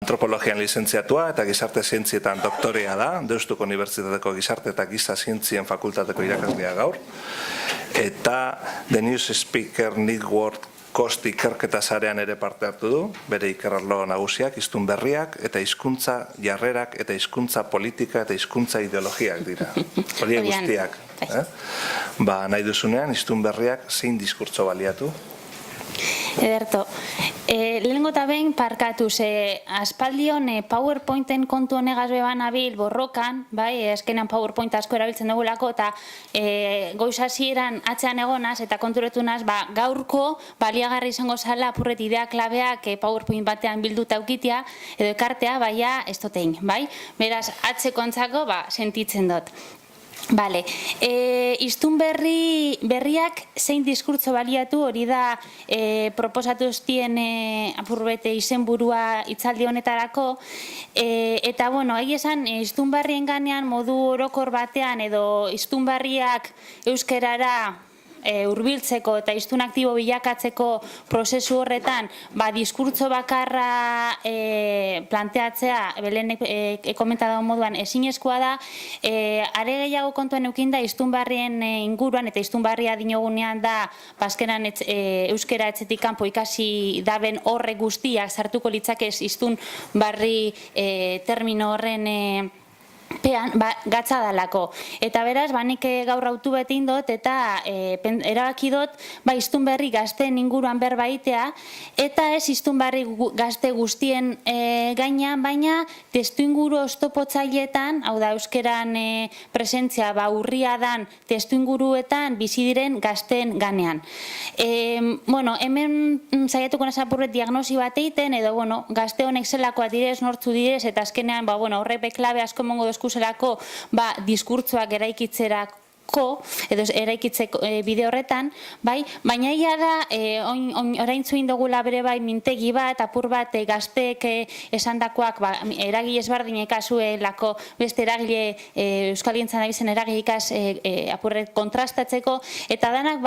Antropologian lizentziatua eta gizarte zientzietan doktorea da, Deustuko Unibertsitateko Gizarte eta Giza Zientzien Fakultateko irakaslea gaur, eta The News Speaker Network Kosti ikerketa sarean ere parte hartu du, bere ikerrarlo nagusiak, hiztun berriak eta hizkuntza jarrerak eta hizkuntza politika eta hizkuntza ideologiak dira. Horiek guztiak. Nahi duzunean, hiztun berriak zein diskurtso baliatu? Ederto, lehenengo eta behin parkatu, aspaldion PowerPointen kontu honegaz beban abil borrokan, eskenean PowerPoint asko erabiltzen dugulako, eta goiz hasieran atzean egonaz eta konturetu naz, gaurko baliagarri izango zala apurret idea klabeak PowerPoint batean bilduta aukitia, edo ekartea, baina ez dotein, beraz, atzeko antzako, sentitzen dut. Bale, hiztun berriak zein diskurtso baliatu, hori da proposatu eztien apurbete izenburua hitzaldi honetarako, eta, egi esan, hiztun berrien ganean modu orokor batean edo hiztun berriak euskerara hurbiltzeko eta hiztun aktibo bilakatzeko prozesu horretan, diskurtso bakarra planteatzea, belen komentatu moduan ezinezkoa da, are gehiago kontuan eukinda hiztun barrien inguruan, eta hiztun barria dinogunean da, azkenan euskera etxetik kanpo ikasi daben horre guztiak sartuko litzakez hiztun barri termino horren pean, gatza dalako. Eta beraz, nik gaur autu betin dut, eta erabaki dut, hiztun berri gazteen inguruan berbaitea, eta ez hiztun berri gazte guztien gainean, baina testu inguru oztopotzailetan, hau da, euskeran presentzia urria dan testu inguruetan bizi diren gazteen ganean. Hemen saiatuko nasapurret diagnosi bat egiten, edo, gazte honek zelakoa direz, nortzu direz, eta azkenean, horrek beklabe asko mongo eskuselako diskurtsoak eraikitzerak edo eraikitzeko bide horretan, baina ia da, orain zuin dugula bere mintegi bat, apur bat gazteek esandakoak eragi ezbardinek azuelako beste eragile euskalientzan dabizen eragilikaz apurret kontrastatzeko, eta danak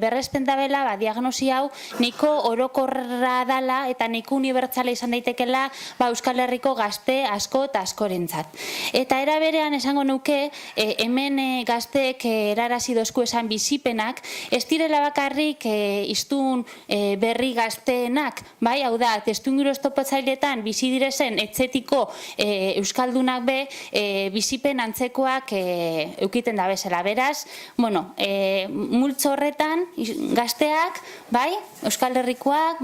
berresten dabela diagnosi hau niko orokorra dala eta niko unibertsala izan daitekela Euskal Herriko gazte asko eta askorentzat. Eta era berean esango nuke, hemen gazte erarazi dozku esan bizipenak, ez direla bakarrik hiztun berri gazteenak, hau da, testu inguru oztopotzailetan bizi direzen etxetiko euskaldunak bizipen antzekoak eukiten da bezala. Beraz, multzo horretan gazteak, Euskal Herrikoak,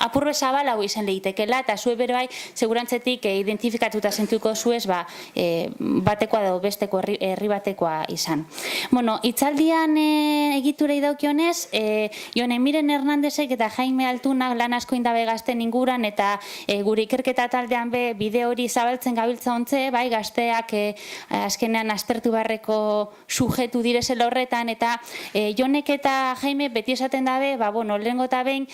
apurbe zabal hau izan lehitekela, eta zue bere segurantzetik identifikatuta zentuko zuez batekoa edo besteko herri batekoa izan. Itzaldian egitura idaukionez, Jon Emiren Hernandezek eta Jaime Altunak lan asko indabe gazten inguran, eta gure ikerketa taldean bide hori zabaltzen gabiltza ontze, gazteak azkenean aztertu barreko sujetu direzela horretan, eta Jonek eta Jaime beti esaten dabe, lehengo eta behin,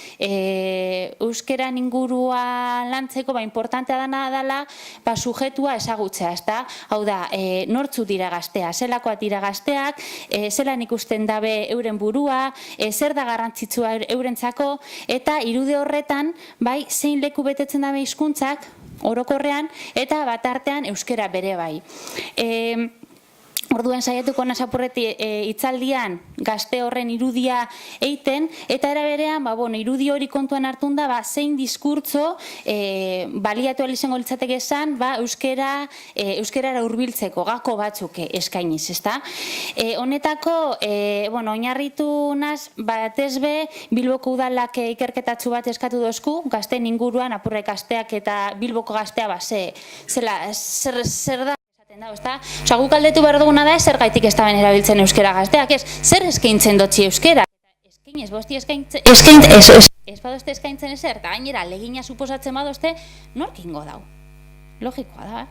euskeran ingurua lantzeko, importantea dana dela, sujetua ezagutzea, ezta? Hau da, nortzu dira gaztea, zelakoa dira gazteak, zelan ikusten dabe euren burua, zer da garrantzitsua eurentzako, eta irude horretan, zein leku betetzen dabe hizkuntzak orokorrean, eta bat artean euskera bere bai. Orduen saiatuko nasapurreti hitzaldian gazte horren irudia eiten, eta era berean, irudi hori kontuan hartun da, zein diskurtso baliatu izango litzateke esan, euskerara hurbiltzeko gako batzuk eskainiz, ezta? Honetako, oinarritu naz, batezbe, Bilboko udalak ikerketatzu bat eskatu dozku, gazten inguruan, apurrek gazteak eta Bilboko gaztea, zer da? Guk aldetu behar duguna da, zer gaitik ez daben erabiltzen euskera gazteak, zer eskaintzen dotzi euskera? Eskainez, bosti eskaintzen, ez badozte eskaintzen ezer, eta gainera, legina suposatzen badozte, norkingo dau. Logikoa da,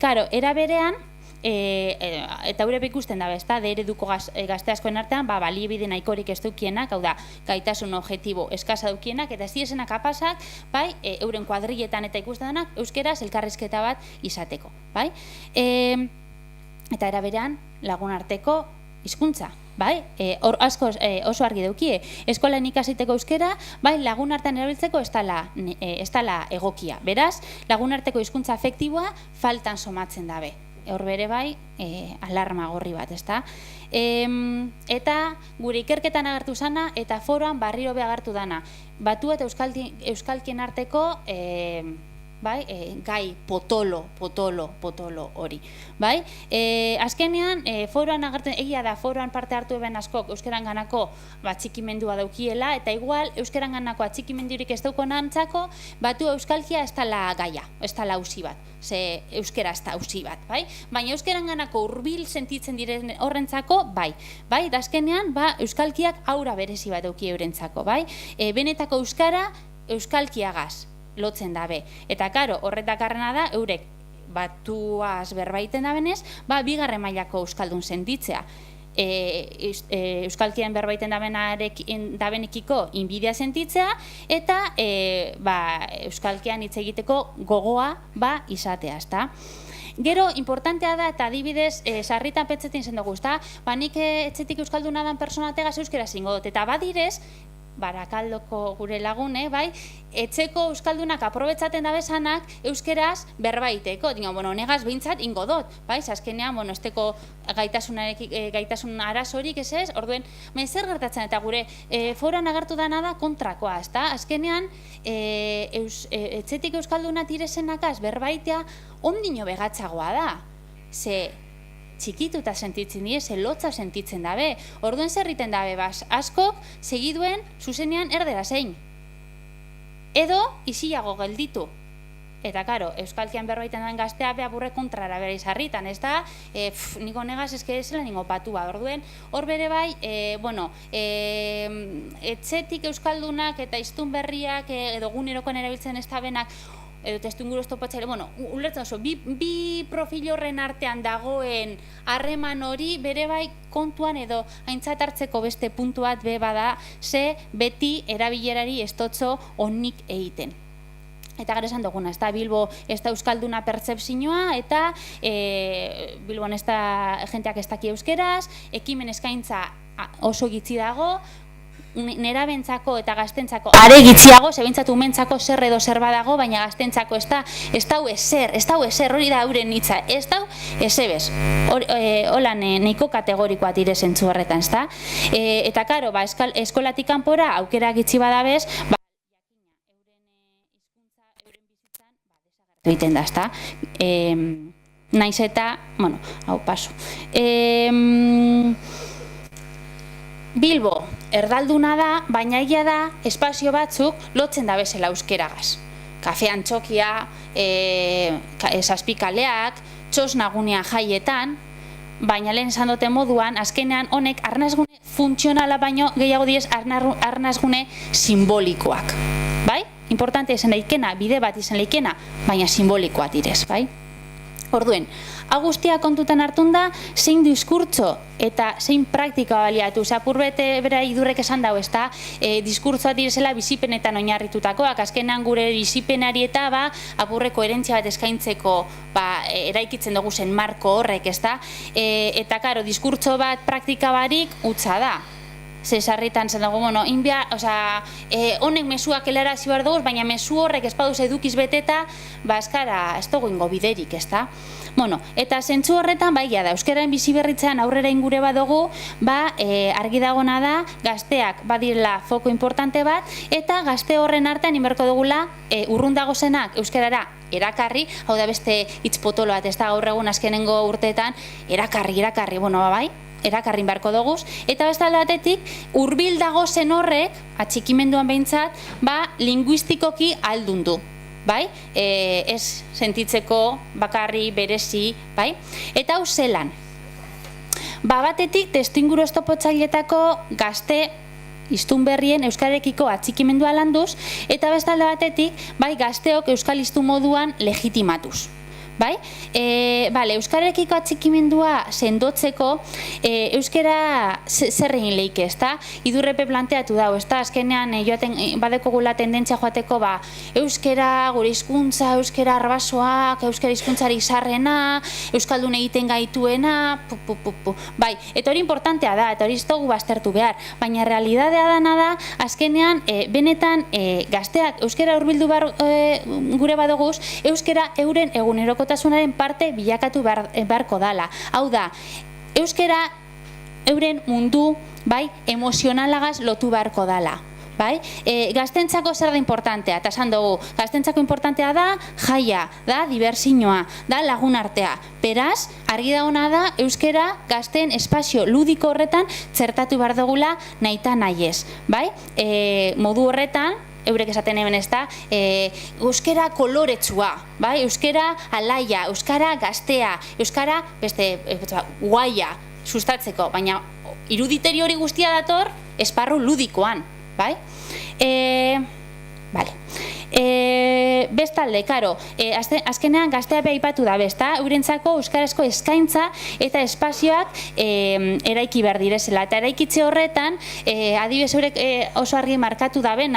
karo, era berean, eta eurep ikusten da, ereduko gazte askoen artean, baliebide nahikorik ez dukienak, hau da, gaitasun objektibo eskasa dukienak, eta ez diesenak apasak, euren kuadrilletan eta ikusten denak, euskeraz elkarrizketa bat izateko, eta eraberean lagun arteko hizkuntza. bai, hor asko oso argi daukie, eskolan ikasiteko euskera, bai, lagun artean erabiltzeko ez dela egokia. Beraz, lagun arteko hizkuntza afektiboa faltan somatzen dabe. Hor bere bai, alarma gorri bat, ezta? Eta gure ikerketan agertu zana eta foroan barriro be agertu dana. Batu eta euskalkien arteko gai potolo hori, bai? Azkenean, foroan agertzen, egia da, foroan parte hartu eben askok euskeran ganako txikimendua daukiela, eta igual euskeran ganako atxikimendurik ez dauko nantzako, batu euskalkia ez dela gaia, ez dela auzi bat, ze euskera ez da auzi bat, bai? Baina euskeran ganako hurbil sentitzen diren horrentzako, bai, da azkenean, euskalkiak aura berezi bat dauki eurentzako, bai? Benetako euskara, euskalkiagaz lotzen dabe. Eta karo, horretakarrena da, eurek batuaz berbaiten dabenez, bigarren mailako euskaldun sentitzea. Euskalkian berbaiten dabenekiko inbidia sentitzea, eta euskalkian hitz egiteko gogoa izatea, ezta? Gero, importantea da, eta adibidez, sarritan pentsetin zen dugu, ezta? Nik etxetik euskalduna dan personategaz euskera zingo dut, eta badirez, Barakaldoko gure lagune, bai, etxeko euskaldunak aprobetzaten dabezanak euskeraz berbaiteko. Negaz behintzat ingo dut, bai, azkenean, esteko gaitasun arazorik ez, orduen, zer gertatzen eta gure foran agertu dana da kontrakoa, ezta? Azkenean, etxetik euskalduna tirezenakaz berbaitea ondino begatzagoa da. Ze txikituta sentitzen die, ze lotza sentitzen dabe. Orduen zerriten dabe, askok segiduen zuzenean erdera zein. Edo, isiago gelditu. Eta, karo, euskalkian berbaiten den gaztea behaburre kontrara bere izarritan, ez da, niko negaz ezke zela ningo patua. Orduen, hor bere bai, etxetik euskaldunak eta iztun berriak edo gunerokoan erabiltzen ez dabenak, edo testuinguru estopatzaile, ulertzen oso, bi profil horren artean dagoen harreman hori bere bai kontuan edo aintzat hartzeko beste puntu bat be bada, ze beti erabilerari estotzo onik egiten. Eta gara esan duguna, ez da Bilbo ez da euskalduna pertzepzioa, eta Bilbon ez da jenteak ez daki euskeraz, ekimen eskaintza oso gitzi dago, nerabentzako eta gaztentzako are gitxiago, zebintzatu umentzako zer edo zer badago, baina gaztentzako ez dau ezer, hori da euren hitza, ez dau ezebez. Holan nahiko kategorikoa dire zentzu horretan, ez da? Eta karo, eskolatik kanpora aukera gitxi badabez, euren bizitzan desagertu egiten da, ez da? Naiz eta, hau paso. Bilbo erdalduna da, baina egia da espazio batzuk lotzen da bezala euskeragaz. Kafe Antxokia, Zazpikaleak, Txosnagunean jaietan, baina lehen esan duten moduan, azkenean honek arnazgune funtzionala baino gehiago diez arnazgune simbolikoak. Bai? Importante izan leikena, bide bat izan leikena, baina simbolikoa direz, bai? Orduen, hau guztia kontutan hartun da, zein diskurtso eta zein praktika baliatu. Apurbete bera idurrek esan dago, ez da, diskurtsoa direzela bizipenetan oinarritutakoak, azkenan gure bizipenari eta apurre koherentzia bat eskaintzeko eraikitzen dugu zen marko horrek, ez da, eta karo, diskurtso bat praktika barik utza da. Zesarritan zen dago, honek mesuak helarazi behar dugu, baina mesu horrek espaduz edukiz beteta, eskara, ez dugu ingo biderik, ez da? Eta zentzu horretan, da, euskaren bizi berritzean aurrera ingure badugu, argi dagona da, gazteak badirela foko importante bat, eta gazte horren artean inberko dugula, urrun dagozenak euskarara erakarri, hau da beste hitz potolo bat, ez da gaur egun azkenengo urteetan, erakarri, bai, erakarrin beharko doguz, eta bestalde batetik, hurbil dago zen horrek, atxikimenduan behintzat, linguistikoki aldundu, bai? Ez sentitzeko bakarri, berezi, bai? Eta hau zelan. Batetik, testuinguru estopotzailetako gazte hiztun berrien euskarekiko atxikimendua landuz, eta bestalde batetik, gazteok euskal hiztun moduan legitimatuz. Bai? Euskararekiko atxikimendua sendotzeko, euskara zer egin lehike, ezta? Idurrepe planteatu dago, ezta? Azkenean, badekogula tendentzia joateko, euskara, gure hizkuntza, euskara arbasoak, euskara hizkuntzari sarrena, euskaldun egiten gaituena, Bai, eta hori importantea da, eta hori ez dugu baztertu behar, baina realidadea dana da, azkenean, benetan, gazteak euskara hurbildu gure badoguz, euskara euren egunerokotasunaren parte bilakatu beharko dala. Hau da, euskara euren mundu, emozionalagaz lotu beharko dala. Gaztentzako zer da importantea, eta esan dugu, gaztentzako importantea da jaia, da diversinoa, da lagun artea. Beraz, argi dagoena da, euskara gazten espazio ludiko horretan txertatu behar dugula nahita nahiez. Modu horretan, eurek esaten hemen ez da, euskara koloretsua, euskara alaia, euskara gaztea, euskara guaia sustatzeko, baina iruditeri hori guztia dator esparru ludikoan. Bestalde, karo, azkenean gaztea behipatu da, eurentzako euskarazko eskaintza eta espazioak eraiki behar direzela. Eta eraikitze horretan, adibidez eurek oso argi markatu daben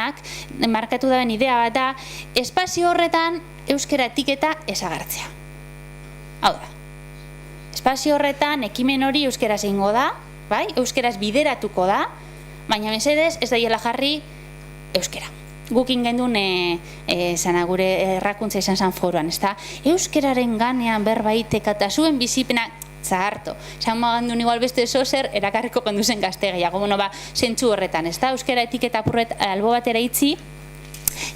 idea bat da, espazio horretan euskara etiketa ezagartzea. Hau da, espazio horretan ekimen hori euskaraz egingo da, euskaraz bideratuko da, baina mesedez ez daiela jarri euskara. Gukin gendun gure errakuntza izan zan foruan, ez da? Euskararen ganean berbaitek eta zuen bizipena zaharto. Esan magandun igual beste zozer erakarriko konduzen gazte gehiago. Zentzu horretan, ez da? Euskara etiketa apurret albo batera itzi,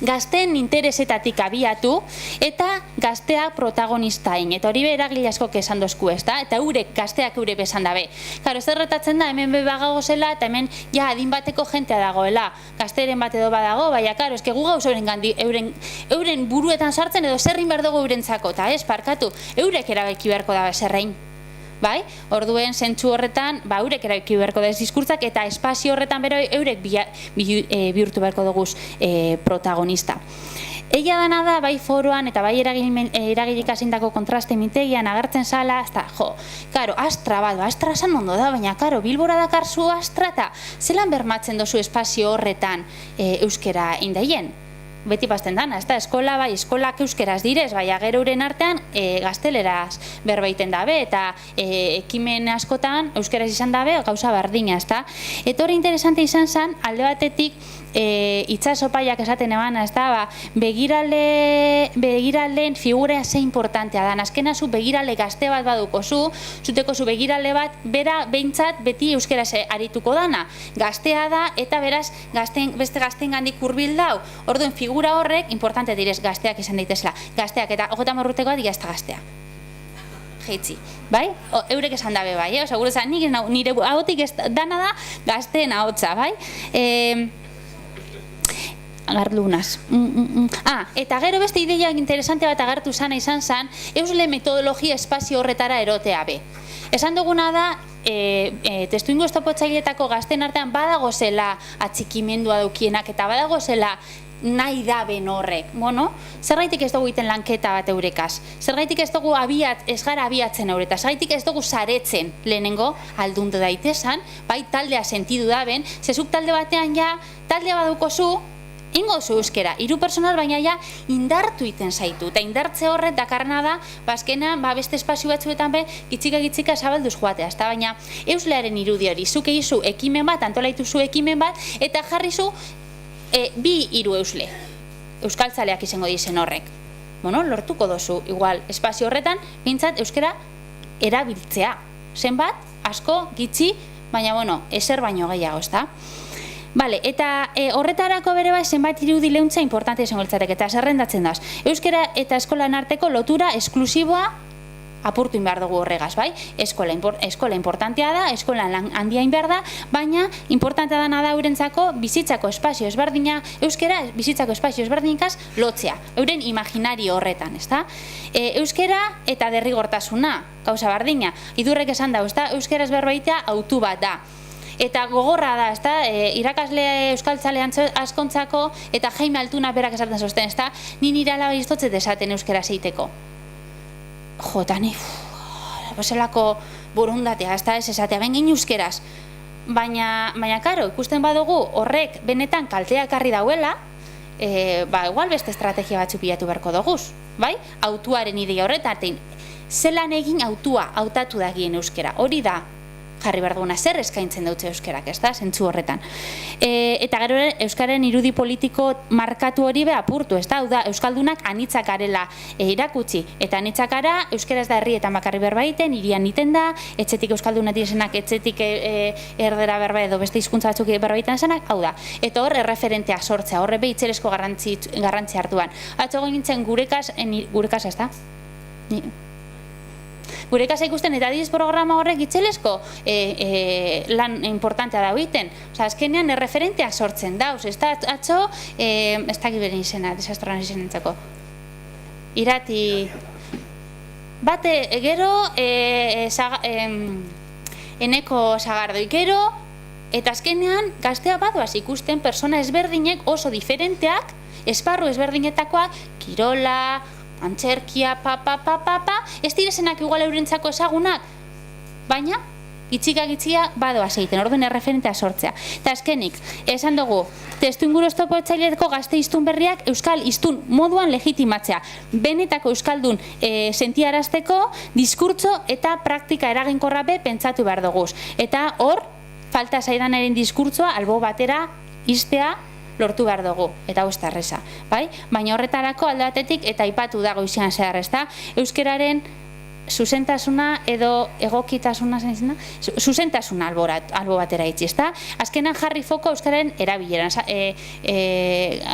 gazten interesetatik abiatu eta gaztea protagonistain. Eta hori eragile asko esan dozku, ez da? Eta gazteak eurek esan dabe. Karo, ez erretatzen da, hemen bebagago zela eta hemen adin bateko jentea dagoela. Gazteren bat edo badago, baina, karo, ez gu gauz euren buruetan sartzen edo zerrin behar dugu eurentzako. Eta ez, parkatu, eurek erabeki beharko da zerrein. Orduen zentzu horretan, eurek erabiki beharko da ez diskurtzak eta espazio horretan bero eurek bihurtu beharko duguz protagonista. Egia dana da, foroan eta eragilik azindako kontraste mitegian agertzen zala, karo, astra bat, astra esan ondo da, baina, karo, Bilbora dakarzu astra eta zelan bermatzen dozu espazio horretan euskera indaien? Beti pasten dana, ez da, eskolak euskeraz direz, gero uren artean gazteleraz berbaiten dabe, eta ekimen askotan euskeraz izan dabe, gauza berdina, ez da. Eta hori interesante izan zen, alde batetik itsasopaiak esaten ebana, ez da, begiraleen figurea ze importantea da. Azkena zu begirale gazte bat baduko zuteko zu begirale bat, bera behintzat beti euskeraz arituko dana. Gaztea da, eta beraz beste gazten gandik hurbil dau. Orduen figura horrek, importante direz, gazteak izan daitezela. Gazteak eta 30 urtekoa diga ez da gaztea. Jeitzi, eurek esan dabe, oza, gure zan, nire ahotik dana da gazteen ahotza, Garlunaz. Eta gero beste ideia interesante bat agertu zana izan zan, eusle metodologia espazio horretara erotea be. Esan duguna da, testuingo estopotzailetako gazten artean badago zela atxikimendua daukienak eta badago zela nahi da ben horrek. Zergaitik ez dugu iten lanketa bat eurekaz. Zergaitik ez dugu ez gara abiatzen euretaz. Zergaitik ez dugu saretzen lehenengo aldundu daitezan, taldea sentidu da ben, zezuk talde batean taldea baduko zu, ingo zu euskera, 3 personal baina indartu iten zaitu, eta indartze horret dakarna da, azkenean beste espazio batzuetan gitzika zabalduz joatea, baina euslearen irudi hori, zuk egizu ekimen bat, antolaitu zu ekimen bat, eta jarri zu 2-3 eusle, euskaltzaleak izango dizen horrek. Lortuko dozu, igual, espazio horretan, bintzat euskera erabiltzea. Zenbat, asko, gitzi, baina, ezer baino gehiago, ez da? Eta horretarako bere zenbait irudi leuntza importante izango litzateke, eta zerrendatzen daz. Euskera eta eskolan arteko lotura esklusiboa apurtu behar dugu horregaz, Eskola importantea da, eskola handia behar da, baina importantea dana da eurentzako bizitzako espazio ezberdina, euskera bizitzako espazio ezberdinikaz lotzea, euren imaginario horretan, ez da? Euskera eta derrigortasuna, gauza berdina, idurrek esan da, euskera ezberbaitea autu bat da. Eta gogorra da, ez da, irakasle euskaltzale askontzako eta Jaime Altuna berak esaten zozten, ez da, ni nire alaba iztotzet esaten euskera zeiteko. jotani, oselako burundatea, ez da ez esatea, bengin euskeraz. Baina, karo, ikusten badugu horrek benetan kalteak ekarri dauela, igual beste estrategia batzu pilatu beharko doguz, bai? Autuaren ideia horretatik, zelan egin autua hautatu dagien euskera, hori da jarri behar duguna, zer eskaintzen dutze euskerak, ez da, zentzu horretan. Eta gero euskaren irudi politiko markatu hori be apurtu, ez da, hau da, euskaldunak anitzak garela irakutsi, eta anitzak gara, euskera ez da herrietan bakarri berba egiten, hirian iten da, etxetik euskalduna diresenak, etxetik erdera berba edo beste hizkuntza batzuk berba egiten zenak, hau da, eta hor erreferentea sortzea, horre behitzeresko garrantzi hartuan. Atzo gintzen gurekas, ez da? Gure kasa ikusten eta adiz programa horrek itzelesko lan importantea da egiten. Osa, azkenean erreferenteak sortzen dauz. Ez da, atzo, ez da giberen izena, desastroan izan entzako. Irati, bate, gero, eneko zagardoi gero, eta azkenean gaztea badoaz ikusten persona ezberdinek oso diferenteak, esparru ezberdinetakoak, kirola, antzerkia, ez direzenak igual eurentzako ezagunak, baina gitxika badoaz egiten, orduan erreferentea sortzea. Eta azkenik, esan dugu, testu inguru oztopatzaileetako gazte hiztun berriak euskal hiztun moduan legitimatzea, benetako euskaldun sentiarazteko diskurtso eta praktika eraginkorra be pentsatu behar duguz. Eta hor, falta zaidanaren diskurtsoa albo batera iztea lortu behar dugu, eta hau ez da erreza, bai? Baina horretarako alde batetik eta aipatu dago izan zehar, ez da? Euskeraren zuzentasuna edo egokitasuna, zuzentasuna albo batera itzi, ez da? Azkenan jarri foko euskararen erabileran,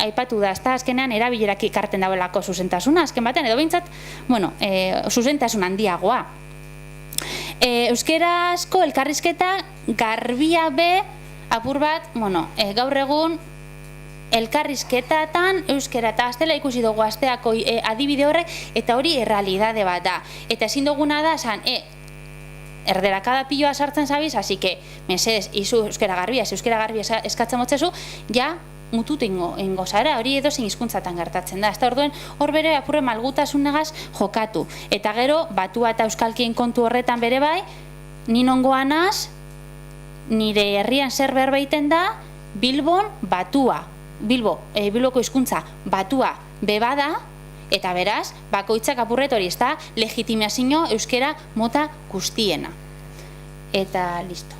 aipatu da, ez da? Azkenean erabilerak ikarten dauelako zuzentasuna, azken batean, edo behintzat, zuzentasun handiagoa. Euskarazko elkarrizketa garbia be, apur bat, gaur egun, elkarrizketatan euskera eta gaztela ikusi dugu gazteako adibide horrek eta hori errealidade bat da. Eta ezin duguna da, erderakada piloa sartzen zabiz, así que, mesedez, izu euskera garbia, eskatzen motzezu, ja, mutut ingo zara, hori edo zein hizkuntzatan gertatzen da. Ez da orduen, hor bere apurre malgutasunegaz jokatu. Eta gero, batua eta euskalkien kontu horretan bere bai, ninongoan az, nire herrian zer berbaiten da, Bilbon batua. Bilboko hizkuntza batua bebada, eta beraz, bakoitzak apurret hori, ez da, legitimazio euskera mota guztiena. Eta listo.